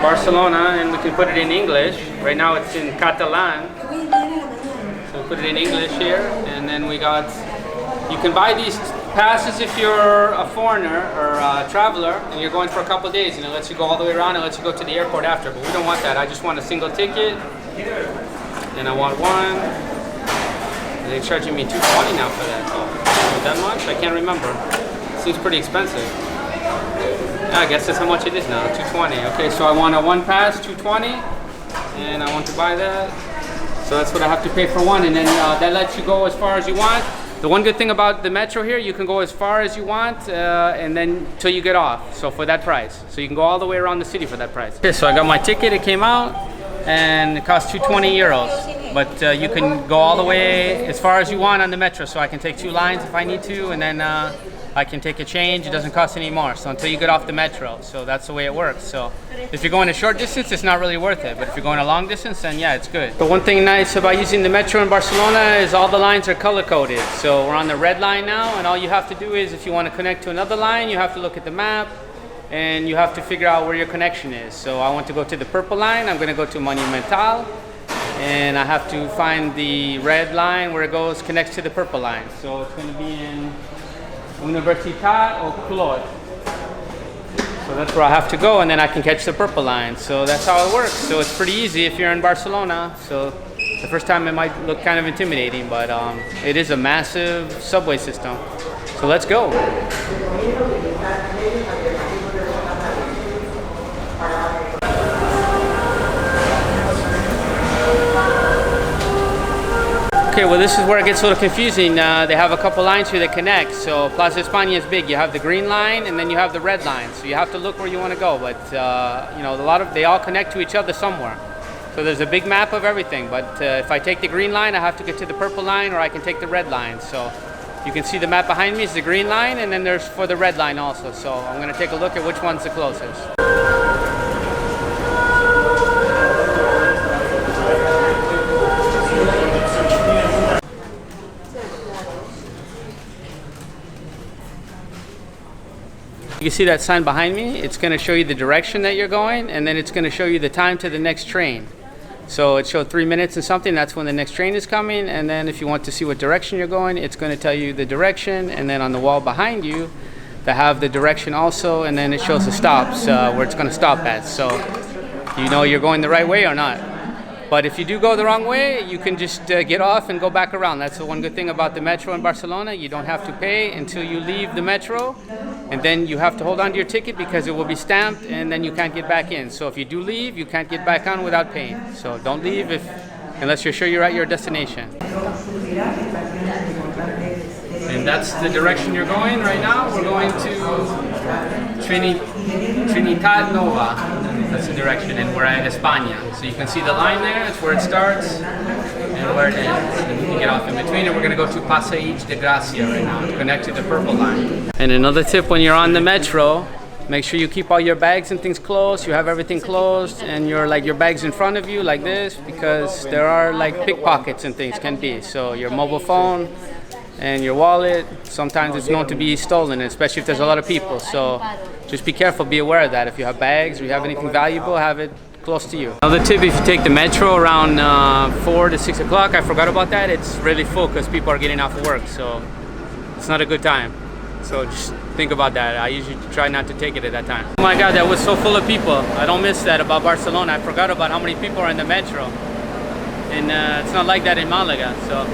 Barcelona, and we can put it in English. Right now it's in Catalan. So we put it in English here, and then we got, you can buy these passes if you're a foreigner or a traveler and you're going for a couple days, and it lets you go all the way around and lets you go to the airport after. But we don't want that. I just want a single ticket, and I want one. And they're charging me $220 now for that. Oh, that much? I can't remember. It seems pretty expensive. Yeah, I guess that's how much it is now, $220. Okay, so I want a one pass, $220, and I want to buy that. So that's what I have to pay for one, and then that lets you go as far as you want. The one good thing about the Metro here, you can go as far as you want, and then till you get off. So for that price, so you can go all the way around the city for that price. Okay, so I got my ticket. It came out, and it cost €220. But you can go all the way as far as you want on the Metro. So I can take 2 lines if I need to, and then I can take a change. It doesn't cost any more. So until you get off the Metro. So that's the way it works. So if you're going a short distance, it's not really worth it. But if you're going a long distance, then yeah, it's good. The one thing nice about using the Metro in Barcelona is all the lines are color coded. So we're on the red line now, and all you have to do is, if you want to connect to another line, you have to look at the map, and you have to figure out where your connection is. So I want to go to the purple line. I'm going to go to Monumental, and I have to find the red line where it goes, connects to the purple line. So it's going to be in Universitat or Clot. So that's where I have to go, and then I can catch the purple line. So that's how it works. So it's pretty easy if you're in Barcelona. So the first time it might look kind of intimidating, but it is a massive subway system. So let's go. Okay, well, this is where it gets a little confusing. They have a couple lines here that connect. So Plaza España is big. You have the green line, and then you have the red line. So you have to look where you want to go. But you know, they all connect to each other somewhere. So there's a big map of everything. But if I take the green line, I have to get to the purple line, or I can take the red line. So you can see the map behind me is the green line, and then there's for the red line also. So I'm going to take a look at which one's the closest. You can see that sign behind me. It's going to show you the direction that you're going, and then it's going to show you the time to the next train. So it showed 3 minutes and something. That's when the next train is coming. And then if you want to see what direction you're going, it's going to tell you the direction. And then on the wall behind you, they have the direction also. And then it shows the stops where it's going to stop at. So you know you're going the right way or not. But if you do go the wrong way, you can just get off and go back around. That's the one good thing about the Metro in Barcelona. You don't have to pay until you leave the Metro. And then you have to hold on to your ticket because it will be stamped, and then you can't get back in. So if you do leave, you can't get back on without paying. So don't leave unless you're sure you're at your destination. And that's the direction you're going right now. We're going to Trinitat Nova. That's the direction, and we're at España. So you can see the line there. It's where it starts and where it ends. And you can get off in between, and we're going to go to Passeig de Gracia right now to connect to the purple line. And another tip when you're on the Metro, make sure you keep all your bags and things closed. You have everything closed, and your bags in front of you like this, because there are pickpockets and things can be. So your mobile phone and your wallet, sometimes it's known to be stolen, especially if there's a lot of people. So just be careful, be aware of that. If you have bags or you have anything valuable, have it close to you. Another tip, if you take the Metro around 4 to 6 o'clock, I forgot about that, it's really full because people are getting off of work. So it's not a good time. So just think about that. I usually try not to take it at that time. Oh my God, that was so full of people. I don't miss that about Barcelona. I forgot about how many people are in the Metro. And it's not like that in Malaga. So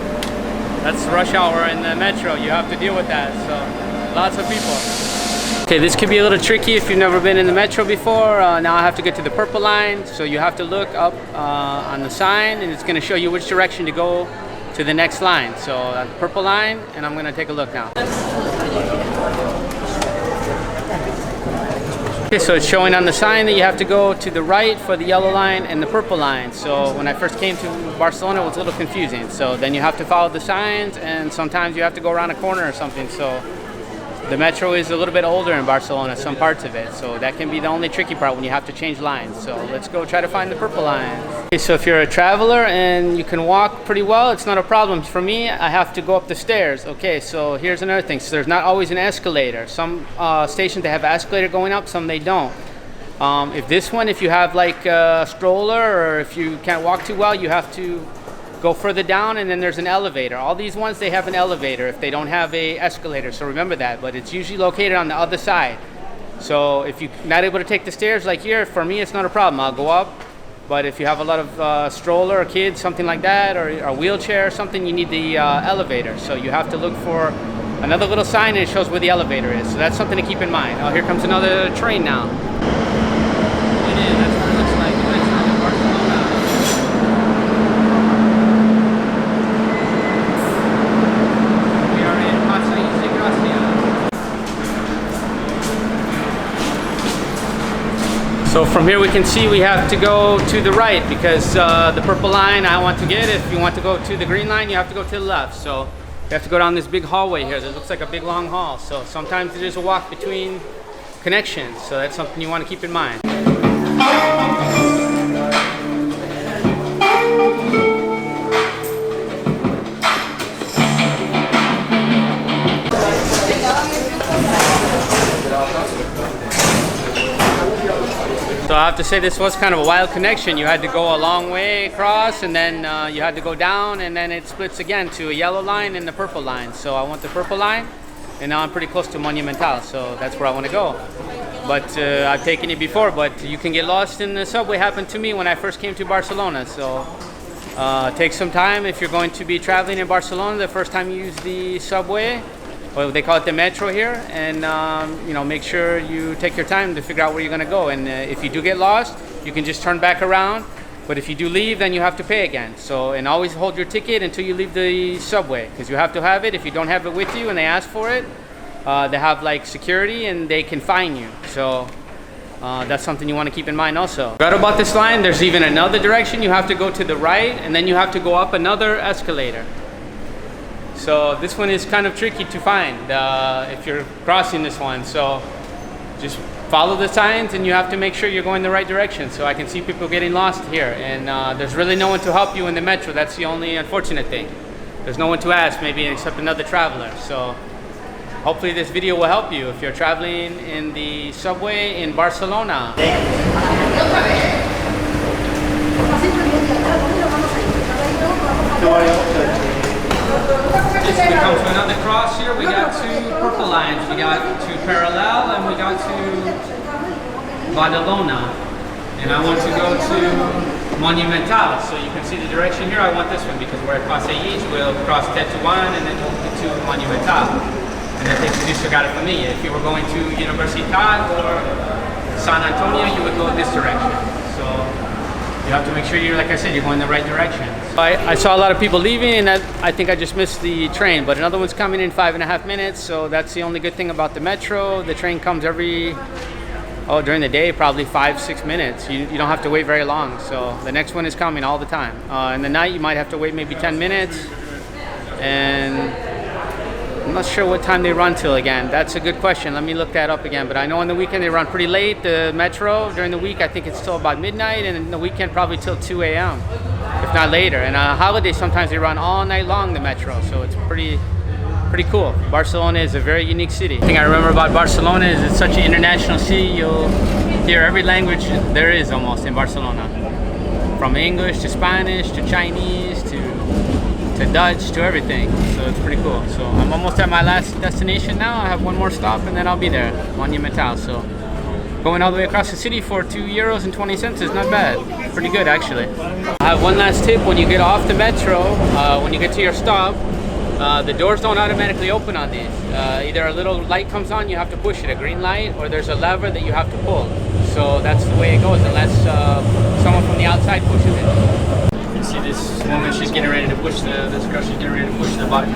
that's rush hour in the Metro. You have to deal with that. So lots of people. Okay, this could be a little tricky if you've never been in the Metro before. Now I have to get to the purple line. So you have to look up on the sign, and it's going to show you which direction to go to the next line. So the purple line, and I'm going to take a look now. Okay, so it's showing on the sign that you have to go to the right for the yellow line and the purple line. So when I first came to Barcelona, it was a little confusing. So then you have to follow the signs, and sometimes you have to go around a corner or something. So the Metro is a little bit older in Barcelona, some parts of it. So that can be the only tricky part when you have to change lines. So let's go try to find the purple line. Okay, so if you're a traveler and you can walk pretty well, it's not a problem. For me, I have to go up the stairs. Okay, so here's another thing. So there's not always an escalator. Some stations, they have an escalator going up, some they don't. If this one, if you have like a stroller or if you can't walk too well, you have to go further down, and then there's an elevator. All these ones, they have an elevator if they don't have a escalator, so remember that. But it's usually located on the other side. So if you're not able to take the stairs like here, for me it's not a problem. I'll go up. But if you have a lot of stroller or kids, something like that, or a wheelchair or something, you need the elevator. So you have to look for another little sign, and it shows where the elevator is. So that's something to keep in mind. Oh, here comes another train now. It is. That's what it looks like. It's in Barcelona. We are in Hostel World. So from here we can see we have to go to the right because the purple line I want to get. If you want to go to the green line, you have to go to the left. So you have to go down this big hallway here. That looks like a big long hall. So sometimes there's a walk between connections. So that's something you want to keep in mind. So I have to say this was kind of a wild connection. You had to go a long way across, and then you had to go down, and then it splits again to a yellow line and the purple line. So I want the purple line, and now I'm pretty close to Monumental, so that's where I want to go. But I've taken it before, but you can get lost in the subway. Happened to me when I first came to Barcelona. So take some time if you're going to be traveling in Barcelona the first time you use the subway. Well, they call it the Metro here, and make sure you take your time to figure out where you're going to go. And if you do get lost, you can just turn back around. But if you do leave, then you have to pay again. So, and always hold your ticket until you leave the subway, because you have to have it. If you don't have it with you and they ask for it, they have like security and they can fine you. So that's something you want to keep in mind also. Right about this line, there's even another direction. You have to go to the right, and then you have to go up another escalator. So this one is kind of tricky to find if you're crossing this one. So just follow the signs, and you have to make sure you're going the right direction. So I can see people getting lost here, and there's really no one to help you in the metro. That's the only unfortunate thing. There's no one to ask, maybe except another traveler. So hopefully this video will help you if you're traveling in the subway in Barcelona. Just we come to another cross here. We got two purple lines. We got two parallel, and we got two Badalona. And I want to go to Monumental. So you can see the direction here. I want this one because we're at Passeig. We'll cross Tetuan and then we'll get to Monumental. And that takes you to Sagrada Familia. If you were going to Universitat or San Antonio, you would go this direction. So you have to make sure you're, like I said, you're going the right direction. I saw a lot of people leaving, and I think I just missed the train, but another one's coming in 5.5 minutes, so that's the only good thing about the metro. The train comes during the day, probably 5-6 minutes. You don't have to wait very long, so the next one is coming all the time. In the night, you might have to wait maybe 10 minutes, and I'm not sure what time they run till again. That's a good question. Let me look that up again. But I know on the weekend they run pretty late. The metro during the week, I think it's till about midnight, and in the weekend probably till 2 a.m. if not later. And on holidays, sometimes they run all night long, the metro. So it's pretty cool. Barcelona is a very unique city. The thing I remember about Barcelona is it's such an international city. You'll hear every language there is almost in Barcelona, from English to Spanish to Chinese to Dutch to everything. So it's pretty cool. So I'm almost at my last destination now. I have one more stop and then I'll be there, Monumental. So going all the way across the city for €2.20 is not bad. Pretty good actually. I have one last tip. When you get off the metro, when you get to your stop, the doors don't automatically open on these. Either a little light comes on, you have to push it, a green light, or there's a lever that you have to pull. So that's the way it goes unless someone from the outside pushes it. See this woman, she's getting ready to push this girl, she's getting ready to push the button.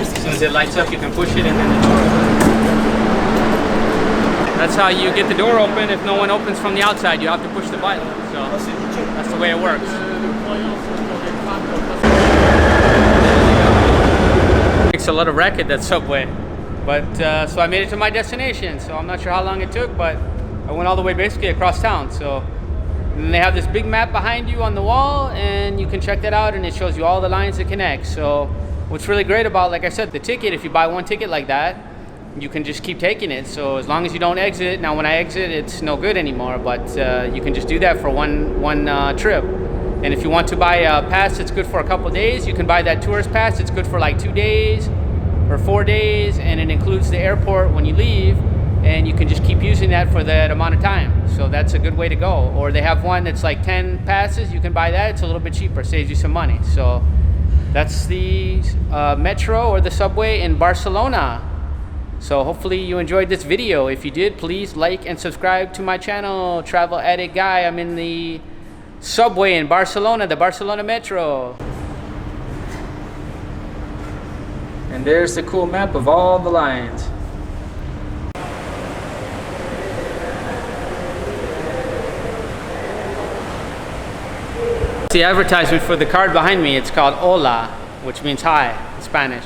As soon as it lights up, you can push it and then the door opens. That's how you get the door open. If no one opens from the outside, you have to push the button. So that's the way it works. Makes a lot of racket, that subway. But so I made it to my destination. So I'm not sure how long it took, but I went all the way basically across town. So. And they have this big map behind you on the wall, and you can check that out, and it shows you all the lines that connect. So what's really great about, like I said, the ticket, if you buy one ticket like that, you can just keep taking it. So as long as you don't exit. Now when I exit, it's no good anymore, but you can just do that for one trip. And if you want to buy a pass that's good for a couple days, you can buy that tourist pass. It's good for like 2 days or 4 days, and it includes the airport when you leave, and you can just keep using that for that amount of time. So that's a good way to go. Or they have one that's like 10 passes. You can buy that. It's a little bit cheaper, saves you some money. So that's the metro or the subway in Barcelona. So hopefully you enjoyed this video. If you did, please like and subscribe to my channel, Travel Addict Guy. I'm in the subway in Barcelona, the Barcelona Metro. And there's the cool map of all the lines. The advertisement for the card behind me, it's called Hola, which means hi in Spanish.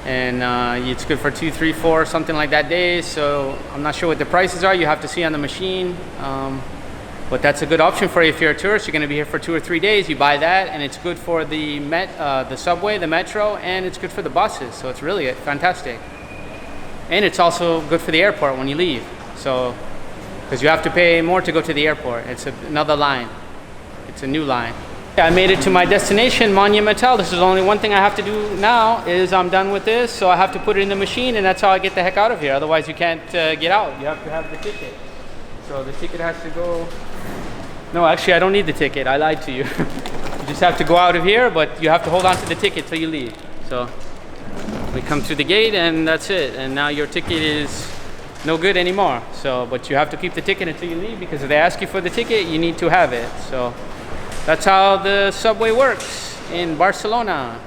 And it's good for 2, 3, 4, something like that days. So I'm not sure what the prices are. You have to see on the machine. But that's a good option for you if you're a tourist. You're going to be here for 2 or 3 days. You buy that, and it's good for the subway, the metro, and it's good for the buses. So it's really fantastic. And it's also good for the airport when you leave. So, because you have to pay more to go to the airport. It's another line. It's a new line. I made it to my destination, Monumental. This is only one thing I have to do now is I'm done with this. So I have to put it in the machine, and that's how I get the heck out of here. Otherwise, you can't get out. You have to have the ticket. So the ticket has to go. No, actually, I don't need the ticket. I lied to you. You just have to go out of here, but you have to hold on to the ticket till you leave. So we come through the gate, and that's it. And now your ticket is no good anymore. So, but you have to keep the ticket until you leave, because if they ask you for the ticket, you need to have it. So that's how the subway works in Barcelona.